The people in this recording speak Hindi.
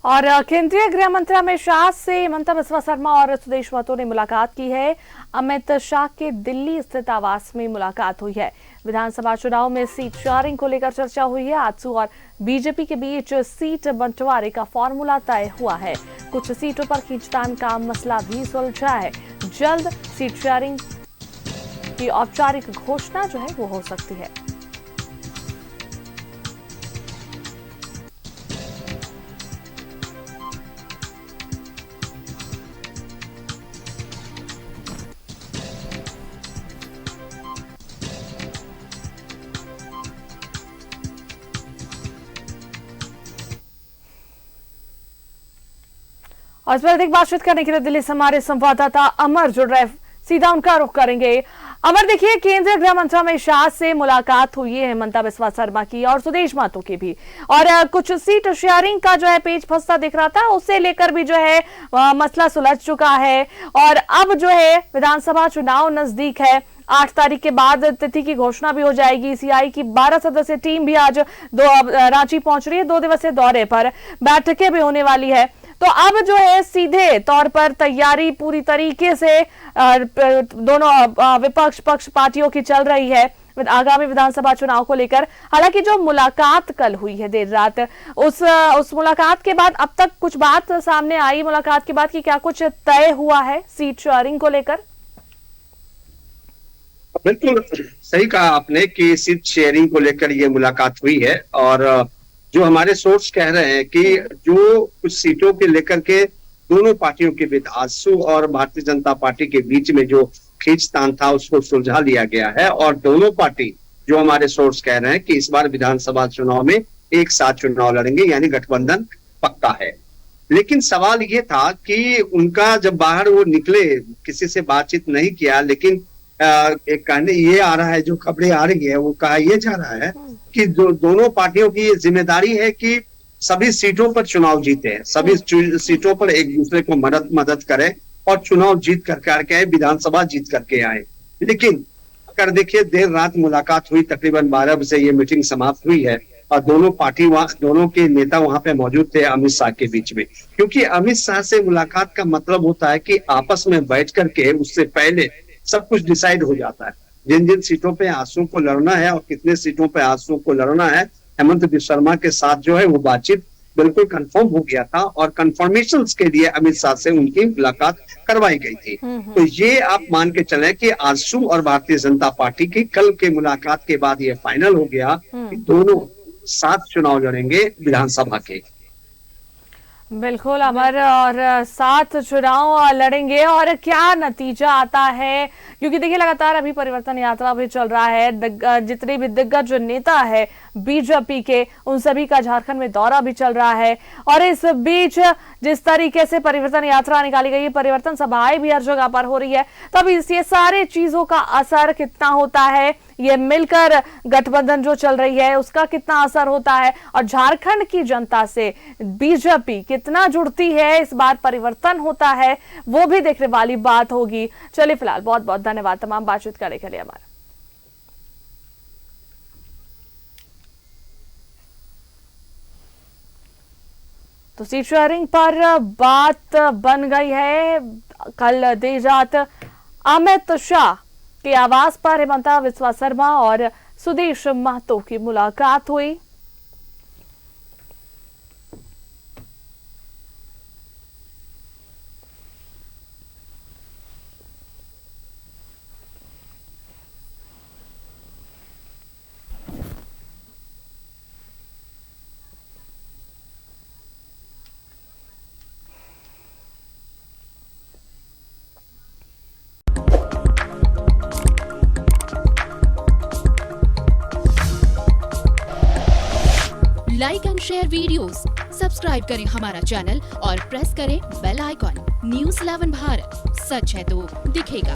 और केंद्रीय गृह मंत्री अमित शाह से हेमंता बिस्वा शर्मा और सुदेश महतो ने मुलाकात की है। अमित शाह के दिल्ली स्थित आवास में मुलाकात हुई है। विधानसभा चुनाव में सीट शेयरिंग को लेकर चर्चा हुई है। आजसू और बीजेपी के बीच सीट बंटवारे का फॉर्मूला तय हुआ है। कुछ सीटों पर खींचतान का मसला भी सुलझा है। जल्द सीट शेयरिंग की औपचारिक घोषणा जो है वो हो सकती है। और इस पर अधिक बातचीत करने के लिए दिल्ली से हमारे संवाददाता अमर जुड़ रहे, सीधा उनका रुख करेंगे। अमर, देखिए, केंद्रीय गृह मंत्री अमित शाह से मुलाकात हुई है हेमंता बिस्वा शर्मा की और सुदेश महतो की भी, और कुछ सीट शेयरिंग का जो है पेच फंसता दिख रहा था, उसे लेकर भी जो है मसला सुलझ चुका है। और अब जो है विधानसभा चुनाव नजदीक है, 8 तारीख के बाद तिथि की घोषणा भी हो जाएगी। सीआई की 12 सदस्यीय टीम भी आज रांची पहुंच रही है। 2 दिवसीय दौरे पर बैठकें भी होने वाली है। तो अब जो है सीधे तौर पर तैयारी पूरी तरीके से दोनों विपक्ष पक्ष पार्टियों की चल रही है आगामी विधानसभा चुनाव को लेकर। हालांकि जो मुलाकात कल हुई है देर रात, उस मुलाकात के बाद अब तक कुछ बात सामने आई मुलाकात के बाद कि क्या कुछ तय हुआ है सीट शेयरिंग को लेकर? बिल्कुल सही कहा आपने कि सीट शेयरिंग को लेकर ये मुलाकात हुई है। और जो हमारे सोर्स कह रहे हैं कि जो कुछ सीटों के लेकर के दोनों पार्टियों के बीच, आजसू और भारतीय जनता पार्टी के बीच में जो खींचतान था उसको सुलझा लिया गया है। और दोनों पार्टी, जो हमारे सोर्स कह रहे हैं कि इस बार विधानसभा चुनाव में एक साथ चुनाव लड़ेंगे, यानी गठबंधन पक्का है। लेकिन सवाल ये था कि उनका जब बाहर वो निकले, किसी से बातचीत नहीं किया, लेकिन एक कहने ये आ रहा है, जो खबरें आ रही है वो कहा यह जा रहा है कि दोनों पार्टियों की ये जिम्मेदारी है कि सभी सीटों पर चुनाव जीते, सभी सीटों पर एक दूसरे को मदद करें और चुनाव जीत करके आए, विधानसभा जीत करके आए। लेकिन अगर देखिए, देर रात मुलाकात हुई, तकरीबन 12 बजे ये मीटिंग समाप्त हुई है और दोनों के नेता वहां पे मौजूद थे अमित शाह के बीच में। क्योंकि अमित शाह से मुलाकात का मतलब होता है कि आपस में बैठ करके उससे पहले सब कुछ डिसाइड हो जाता है। जिन जिन सीटों पे आजसू को लड़ना है और कितने सीटों पे आजसू को लड़ना है, हेमंत बिस्वा शर्मा के साथ जो है वो बातचीत बिल्कुल कंफर्म हो गया था और कंफर्मेशन के लिए अमित शाह से उनकी मुलाकात करवाई गई थी। तो ये आप मान के चले कि आजसू और भारतीय जनता पार्टी की कल के मुलाकात के बाद ये फाइनल हो गया कि दोनों साथ चुनाव लड़ेंगे विधानसभा के। बिल्कुल अमर, और 7 चुनाव लड़ेंगे और क्या नतीजा आता है, क्योंकि देखिए लगातार अभी परिवर्तन यात्रा भी चल रहा है। जितने भी दिग्गज नेता है बीजेपी के, उन सभी का झारखंड में दौरा भी चल रहा है। और इस बीच जिस तरीके से परिवर्तन यात्रा निकाली गई है, परिवर्तन सभाएं भी हर जगह पर हो रही है, तब ये सारे चीजों का असर कितना होता है, ये मिलकर गठबंधन जो चल रही है उसका कितना असर होता है, और झारखंड की जनता से बीजेपी कितना जुड़ती है, इस बार परिवर्तन होता है, वो भी देखने वाली बात होगी। चलिए फिलहाल बहुत बहुत धन्यवाद तमाम बातचीत करने के लिए हमारा। तो सीट शेयरिंग पर बात बन गई है। कल देर रात अमित शाह के आवास पर हेमंता बिस्वा शर्मा और सुदेश महतो की मुलाकात हुई। Like and share videos, subscribe करें हमारा चैनल और प्रेस करें बेल आइकॉन। न्यूज़ 11 भारत, सच है तो दिखेगा।